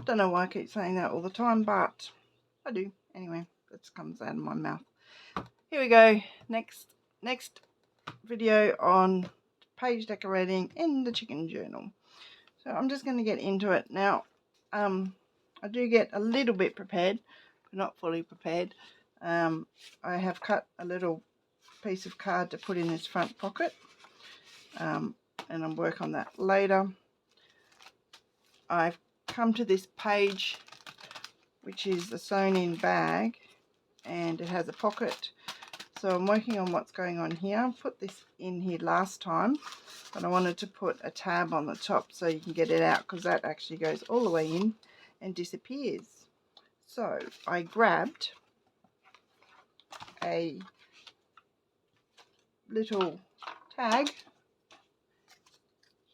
Don't know why I keep saying that all the time, but I do. Anyway, that comes out of my mouth. Here we go. Next video on page decorating in the chicken journal. So I'm just going to get into it now. I do get a little bit prepared, but not fully prepared. I have cut a little piece of card to put in this front pocket, and I'll work on that later. I've come to this page, which is the sewn in bag, and it has a pocket. So I'm working on what's going on here. I put this in here last time, but I wanted to put a tab on the top so you can get it out, because that actually goes all the way in and disappears. So I grabbed a little tag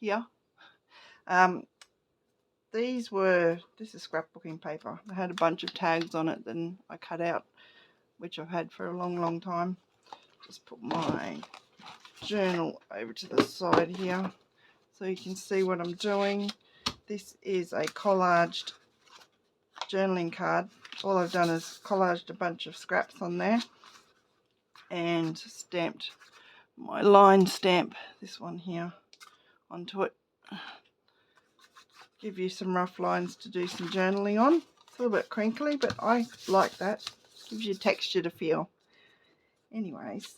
here. This is scrapbooking paper. I had a bunch of tags on it that I cut out, which I've had for a long time. Just put my journal over to the side here so you can see what I'm doing. This is a collaged journaling card. All I've done is collaged a bunch of scraps on there and stamped my line stamp, this one here, onto it. Give you some rough lines to do some journaling on. It's a little bit crinkly, but I like that. Gives you texture to feel. Anyways,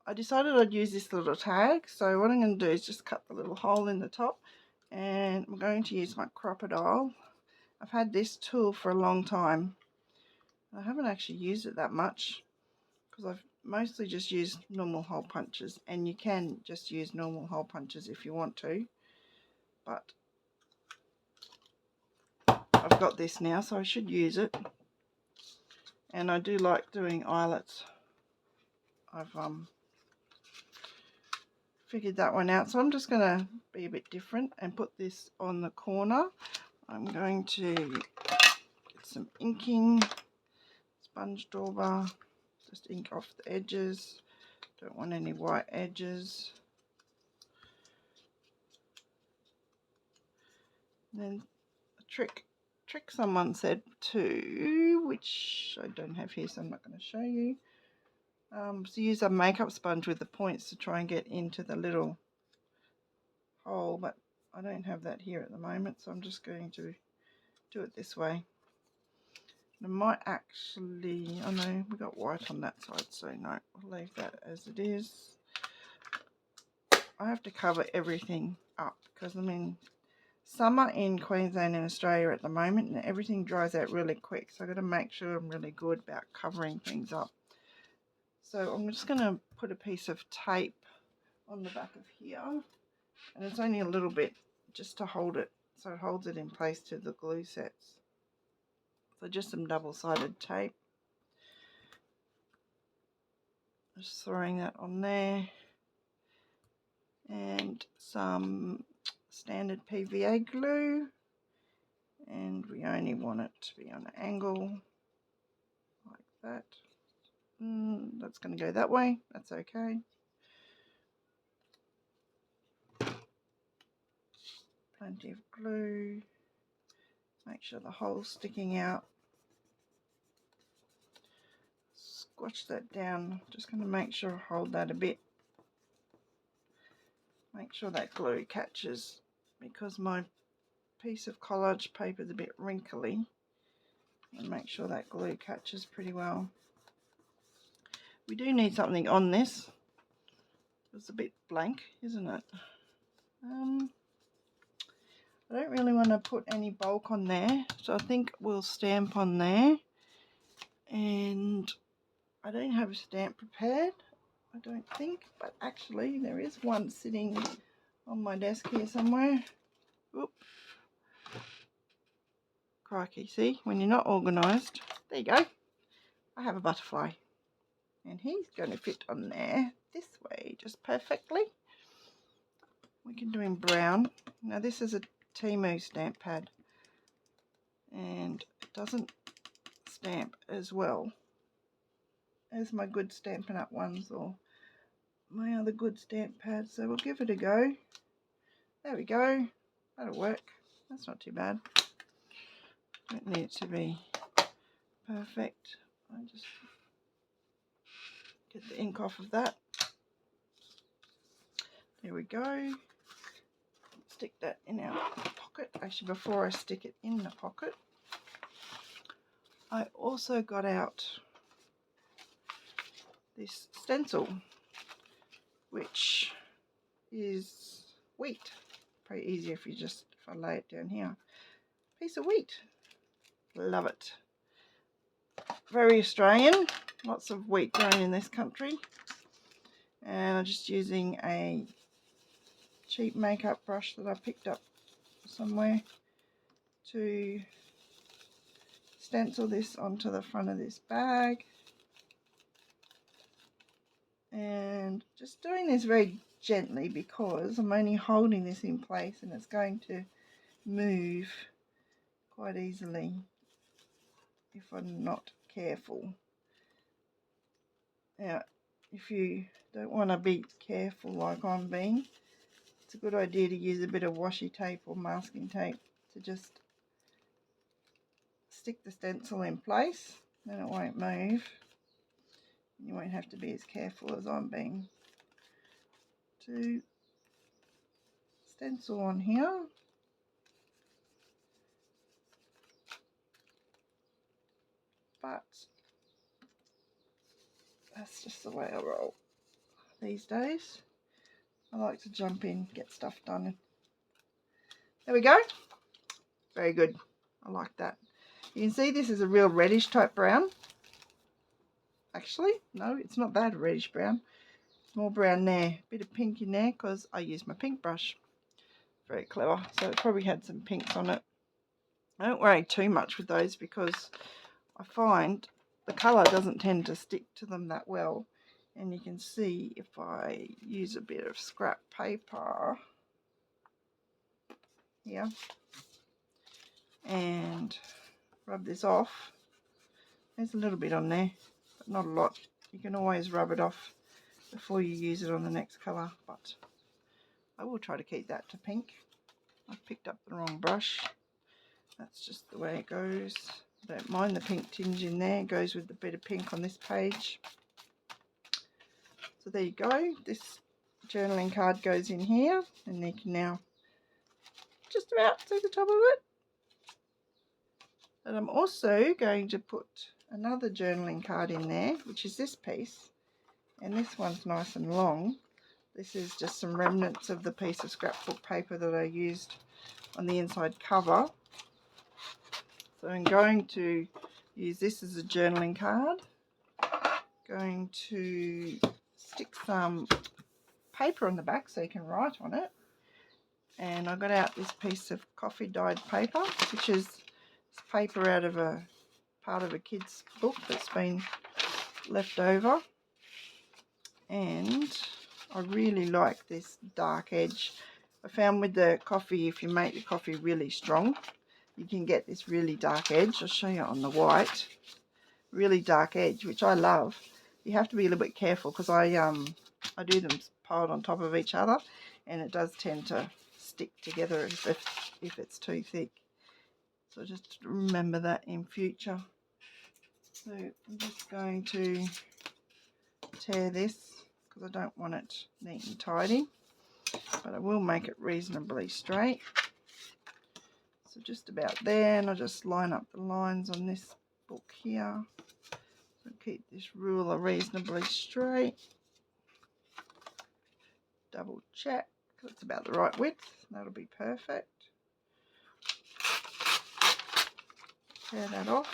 I decided I'd use this little tag, so what I'm going to do is just cut the little hole in the top, and I'm going to use my crocodile. I've had this tool for a long time. I haven't actually used it that much because I've mostly just used normal hole punches, and you can just use normal hole punches if you want to, but I've got this now, so I should use it. And I do like doing eyelets. I've figured that one out, so I'm just going to be a bit different and put this on the corner. I'm going to get some inking, sponge dauber, just ink off the edges. Don't want any white edges. And then a trick someone said too, which I don't have here, so I'm not going to show you. So use a makeup sponge with the points to try and get into the little hole, but I don't have that here at the moment, so I'm just going to do it this way. I might actually, oh no, we got white on that side, so no, I'll leave that as it is. I have to cover everything up because I'm in summer in Queensland and Australia at the moment, and everything dries out really quick, so I've got to make sure I'm really good about covering things up. So I'm just going to put a piece of tape on the back of here, and it's only a little bit just to hold it, so it holds it in place to the glue sets. So just some double-sided tape. Just throwing that on there, and some standard PVA glue, and we only want it to be on an angle like that. That's going to go that way, that's okay. Plenty of glue. Make sure the hole's sticking out. Squash that down. Just going to make sure I hold that a bit. Make sure that glue catches, because my piece of collage paper is a bit wrinkly. And make sure that glue catches pretty well. We do need something on this. It's a bit blank, isn't it? I don't really want to put any bulk on there, so I think we'll stamp on there. And I don't have a stamp prepared, I don't think, but actually there is one sitting on my desk here somewhere. Oop. Crikey, see, when you're not organised. There you go. I have a butterfly, and he's going to fit on there this way just perfectly. We can do him brown. Now this is a Temu stamp pad, and it doesn't stamp as well as my good Stampin' Up ones or my other good stamp pads, so we'll give it a go. There we go. That'll work. That's not too bad. Don't need it to be perfect. I just get the ink off of that. There we go. Stick that in our pocket. Actually, before I stick it in the pocket, I also got out this stencil, which is wheat. Probably easier if I lay it down here. Piece of wheat. Love it. Very Australian. Lots of wheat grown in this country. And I'm just using a cheap makeup brush that I picked up somewhere to stencil this onto the front of this bag. And just doing this very gently because I'm only holding this in place and it's going to move quite easily if I'm not careful. Now, if you don't want to be careful like I'm being, it's a good idea to use a bit of washi tape or masking tape to just stick the stencil in place, then it won't move. You won't have to be as careful as I'm being to stencil on here. But that's just the way I roll these days. I like to jump in, get stuff done. There we go. Very good. I like that. You can see this is a real reddish type brown. Actually, no, it's not that reddish brown. More brown there. Bit of pink in there because I use my pink brush. Very clever. So it probably had some pinks on it. I don't worry too much with those because I find the colour doesn't tend to stick to them that well. And you can see if I use a bit of scrap paper here and rub this off. There's a little bit on there, but not a lot. You can always rub it off before you use it on the next colour, but I will try to keep that to pink. I've picked up the wrong brush. That's just the way it goes. I don't mind the pink tinge in there. It goes with the bit of pink on this page. So there you go. This journaling card goes in here, and you can now just about see the top of it. And I'm also going to put another journaling card in there, which is this piece. And this one's nice and long. This is just some remnants of the piece of scrapbook paper that I used on the inside cover. So I'm going to use this as a journaling card. Going to stick some paper on the back so you can write on it. And I got out this piece of coffee dyed paper, which is paper out of a part of a kid's book that's been left over. And I really like this dark edge. I found with the coffee, if you make the coffee really strong, you can get this really dark edge. I'll show you on the white. Really dark edge, which I love. You have to be a little bit careful because I do them piled on top of each other, and it does tend to stick together if it's too thick. So just remember that in future. So I'm just going to tear this because I don't want it neat and tidy, but I will make it reasonably straight. So just about there, and I'll just line up the lines on this book here. So keep this ruler reasonably straight. Double check because it's about the right width. That'll be perfect. Tear that off.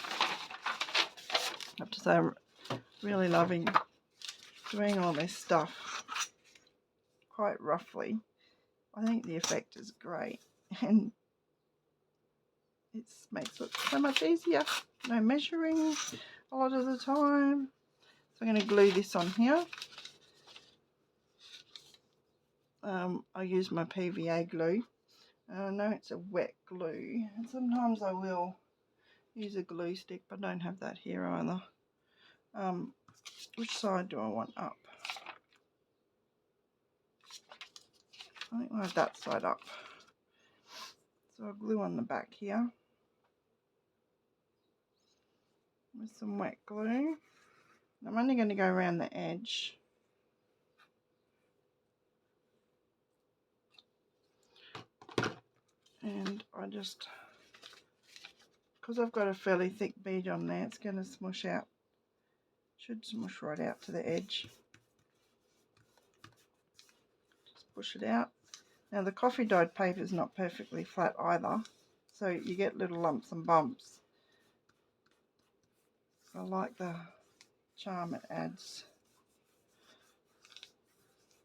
I have to say I'm really loving doing all this stuff quite roughly. I think the effect is great and it makes it so much easier. No measuring a lot of the time. So I'm going to glue this on here. I use my PVA glue. I know it's a wet glue, and sometimes I will use a glue stick, but I don't have that here either. Which side do I want up? I think I'll have that side up. So I'll glue on the back here. with some wet glue. I'm only going to go around the edge. And I just, because I've got a fairly thick bead on there, it's going to smush out. Should smush right out to the edge. Just push it out. Now the coffee dyed paper is not perfectly flat either, so you get little lumps and bumps. I like the charm it adds.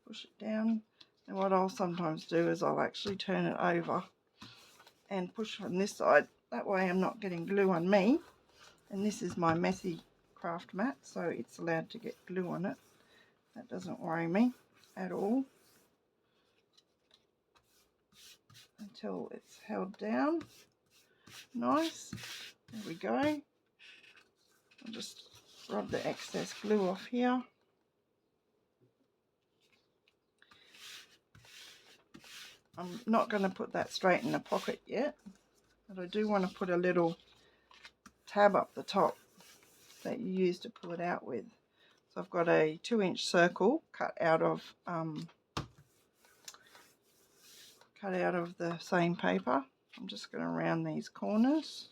Push it down. And what I'll sometimes do is I'll actually turn it over and push on this side. That way I'm not getting glue on me. And this is my messy craft mat, so it's allowed to get glue on it. That doesn't worry me at all. Until it's held down. Nice. There we go. I'll just rub the excess glue off here. I'm not going to put that straight in the pocket yet, but I do want to put a little tab up the top that you use to pull it out with. So I've got a 2-inch circle cut out of the same paper. I'm just going to round these corners.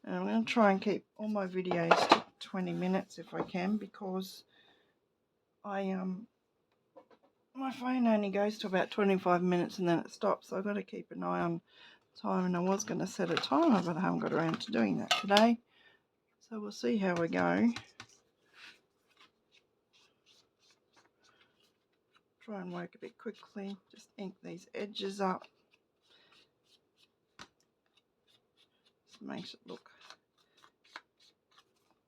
And I'm going to try and keep all my videos to 20 minutes if I can, because my phone only goes to about 25 minutes and then it stops, so I've got to keep an eye on time. And I was going to set a timer, but I haven't got around to doing that today, so we'll see how we go. Try and work a bit quickly, just ink these edges up. Just makes it look,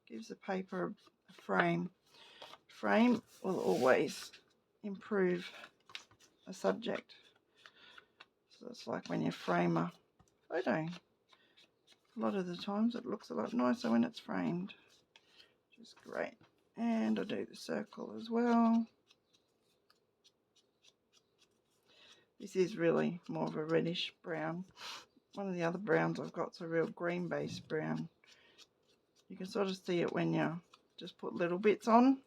gives the paper a frame. Frame will always improve a subject. So it's like when you frame a photo. A lot of the times it looks a lot nicer when it's framed, which is great. And I'll do the circle as well. This is really more of a reddish brown. One of the other browns I've got is a real green based brown. You can sort of see it when you just put little bits on.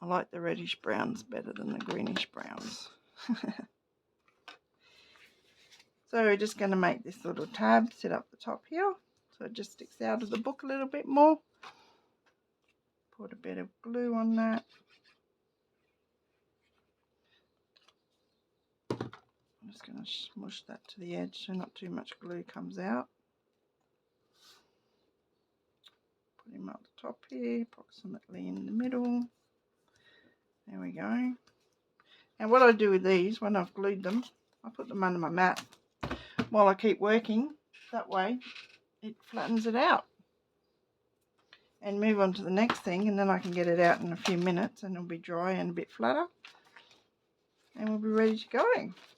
I like the reddish browns better than the greenish browns. So we're just going to make this little tab sit up the top here, so it just sticks out of the book a little bit more. Put a bit of glue on that. I'm just going to smush that to the edge so not too much glue comes out. Put him up the top here, approximately in the middle. There we go. And what I do with these, when I've glued them, I put them under my mat while I keep working. That way it flattens it out. And move on to the next thing, and then I can get it out in a few minutes and it'll be dry and a bit flatter. And we'll be ready to go.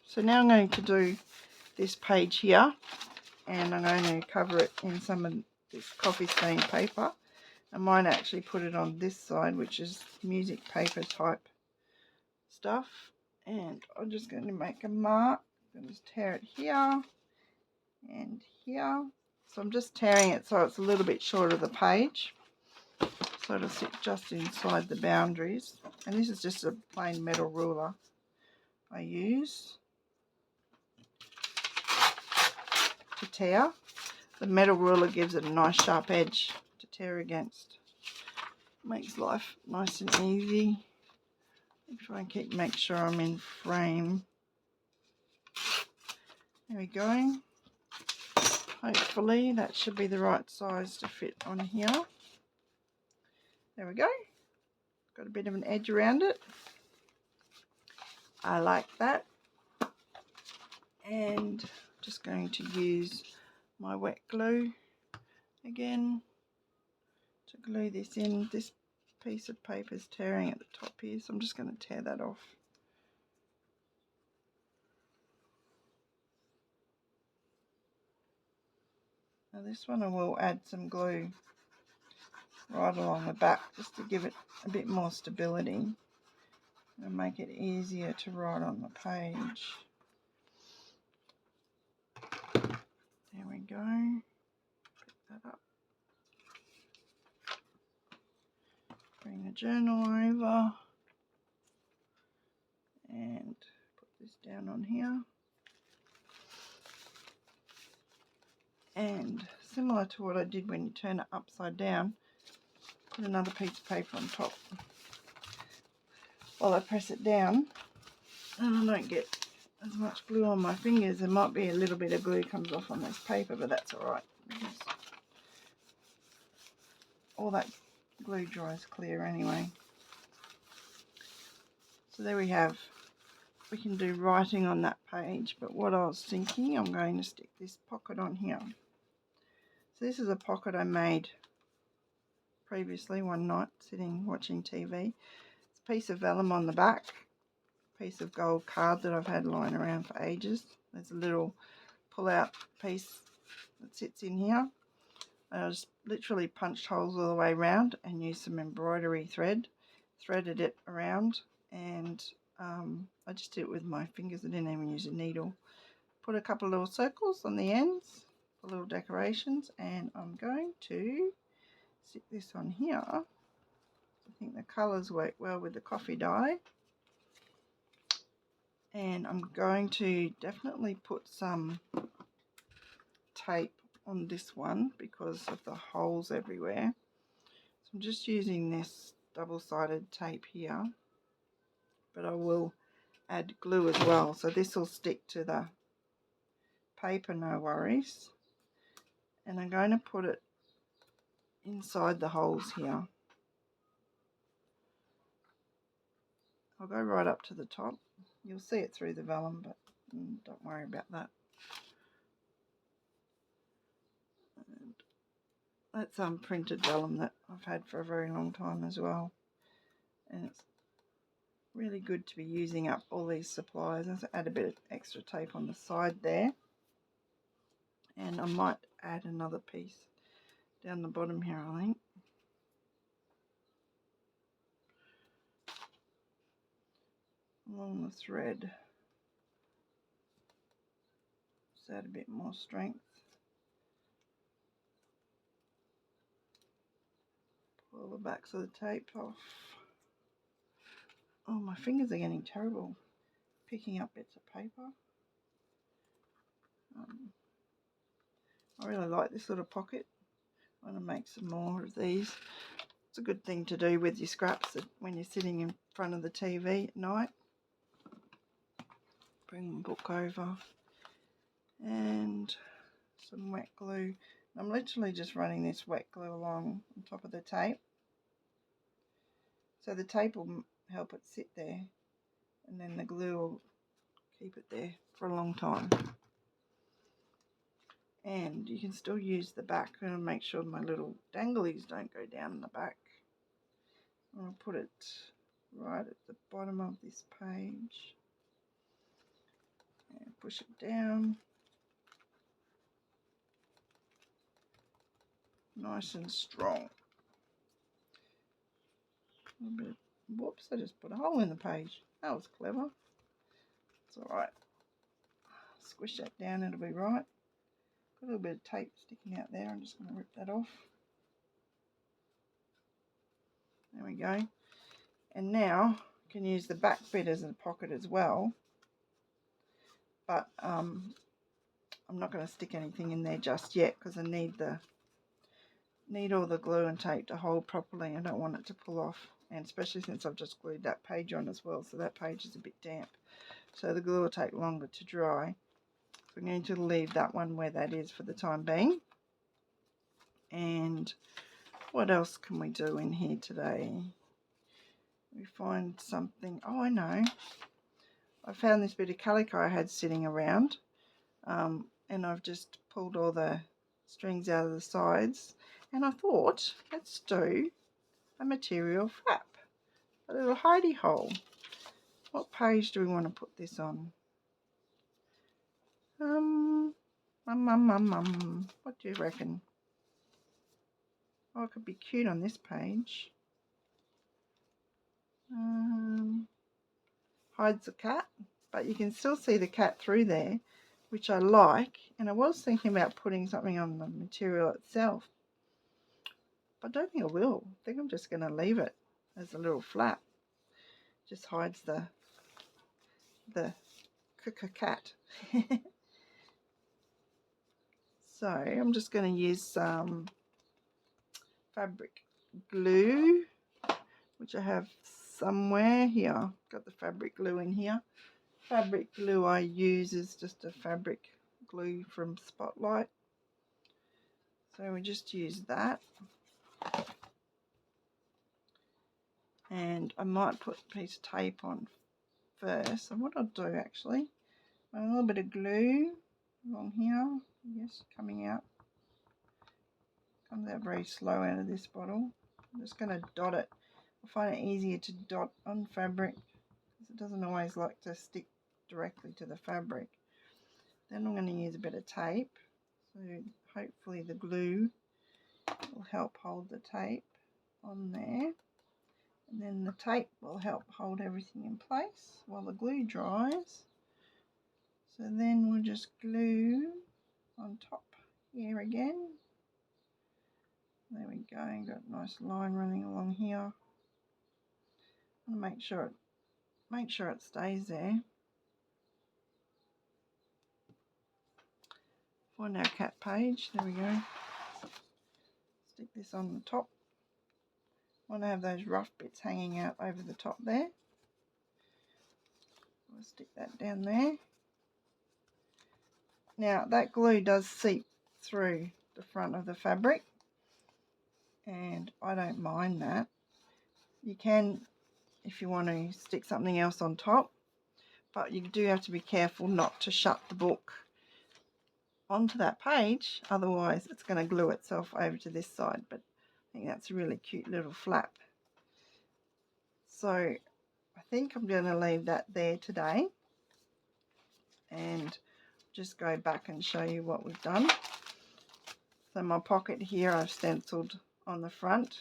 So now I'm going to do this page here, and I'm going to cover it in some of this coffee stain paper. I might actually put it on this side, which is music paper type stuff. And I'm just going to make a mark. I'm going to tear it here and here. So I'm just tearing it so it's a little bit short of the page, so it'll sit just inside the boundaries. And this is just a plain metal ruler I use to tear. The metal ruler gives it a nice sharp edge to tear against. Makes life nice and easy. Try and make sure I'm in frame. There we go. Hopefully that should be the right size to fit on here. There we go. Got a bit of an edge around it. I like that. And just going to use my wet glue again to glue this in. This piece of paper is tearing at the top here, so I'm just going to tear that off. Now this one I will add some glue right along the back just to give it a bit more stability. and make it easier to write on the page. There we go. Pick that up. Bring the journal over and put this down on here. And similar to what I did when you turn it upside down, put another piece of paper on top while I press it down, and I don't get as much glue on my fingers. There might be a little bit of glue comes off on this paper, but that's alright because all that glue dries clear anyway. So there we have. We can do writing on that page, but what I was thinking, I'm going to stick this pocket on here. So this is a pocket I made previously one night sitting watching TV. It's a piece of vellum on the back, piece of gold card that I've had lying around for ages. There's a little pull out piece that sits in here. I just literally punched holes all the way around and used some embroidery thread, threaded it around, and I just did it with my fingers. I didn't even use a needle. Put a couple of little circles on the ends for little decorations, and I'm going to stick this on here. I think the colours work well with the coffee dye. And I'm going to definitely put some tape on this one because of the holes everywhere. So I'm just using this double-sided tape here, but I will add glue as well. So this will stick to the paper, no worries. And I'm going to put it inside the holes here. I'll go right up to the top. You'll see it through the vellum, but don't worry about that. And that's printed vellum that I've had for a very long time as well. And it's really good to be using up all these supplies. I'll add a bit of extra tape on the side there. And I might add another piece down the bottom here, I think. Along the thread. Just add a bit more strength. Pull the backs of the tape off. Oh, my fingers are getting terrible picking up bits of paper. I really like this little pocket. I want to make some more of these. It's a good thing to do with your scraps when you're sitting in front of the TV at night. Bring the book over and some wet glue. I'm literally just running this wet glue along on top of the tape. So the tape will help it sit there, and then the glue will keep it there for a long time. And you can still use the back and make sure my little danglies don't go down in the back. I'll put it right at the bottom of this page and push it down. Nice and strong. A little bit. Whoops, I just put a hole in the page. That was clever. It's alright. Squish that down, it'll be right. Got a little bit of tape sticking out there. I'm just going to rip that off. There we go. And now I can use the back bit as a pocket as well. But I'm not going to stick anything in there just yet because I need all the glue and tape to hold properly. I don't want it to pull off, and especially since I've just glued that page on as well, so that page is a bit damp. So the glue will take longer to dry. So I'm going to leave that one where that is for the time being. And what else can we do in here today? We find something. Oh, I know. I found this bit of calico I had sitting around, and I've just pulled all the strings out of the sides, and I thought, let's do a material flap, a little hidey hole. What page do we want to put this on? What do you reckon? Oh, it could be cute on this page. hides the cat, but you can still see the cat through there, which I like. And I was thinking about putting something on the material itself, but I don't think I will. I think I'm just going to leave it as a little flap. Just hides the cat. So I'm just going to use some fabric glue, which I have somewhere here. Got the fabric glue in here. Fabric glue I use is just a fabric glue from Spotlight. So we just use that. And I might put a piece of tape on first. So what I'll do actually, a little bit of glue along here. Yes, coming out. Comes out very slow out of this bottle. I'm just going to dot it. I find it easier to dot on fabric because it doesn't always like to stick directly to the fabric. Then I'm going to use a bit of tape. So hopefully the glue will help hold the tape on there. And then the tape will help hold everything in place while the glue dries. So then we'll just glue on top here again. There we go, got a nice line running along here. And make sure it stays there. Find our cat page, there we go. Stick this on the top. Want to have those rough bits hanging out over the top there. We'll stick that down there. Now that glue does seep through the front of the fabric, and I don't mind that. You can, if you want to stick something else on top, but you do have to be careful not to shut the book onto that page, otherwise it's going to glue itself over to this side. But I think that's a really cute little flap. So I think I'm going to leave that there today and just go back and show you what we've done. So my pocket here I've stenciled on the front,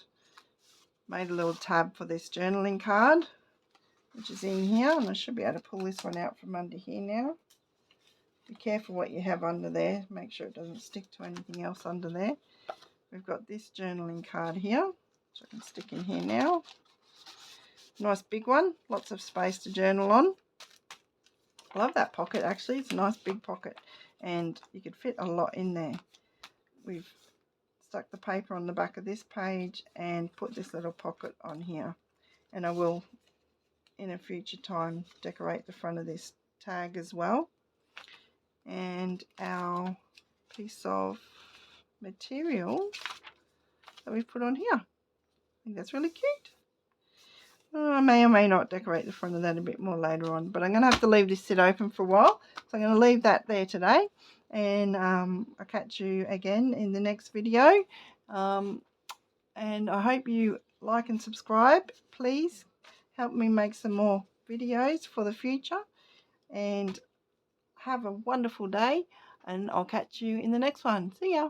made a little tab for this journaling card, which is in here, and I should be able to pull this one out from under here now. Be careful what you have under there, make sure it doesn't stick to anything else under there. We've got this journaling card here, which I can stick in here now. Nice big one, lots of space to journal on. I love that pocket actually, it's a nice big pocket and you could fit a lot in there. We've stuck the paper on the back of this page and put this little pocket on here, and I will in a future time decorate the front of this tag as well. And our piece of material that we've put on here, I think that's really cute. I may or may not decorate the front of that a bit more later on, but I'm going to have to leave this sit open for a while, so I'm going to leave that there today, and I'll catch you again in the next video. And I hope you like and subscribe. Please help me make some more videos for the future, and have a wonderful day, and I'll catch you in the next one. See ya.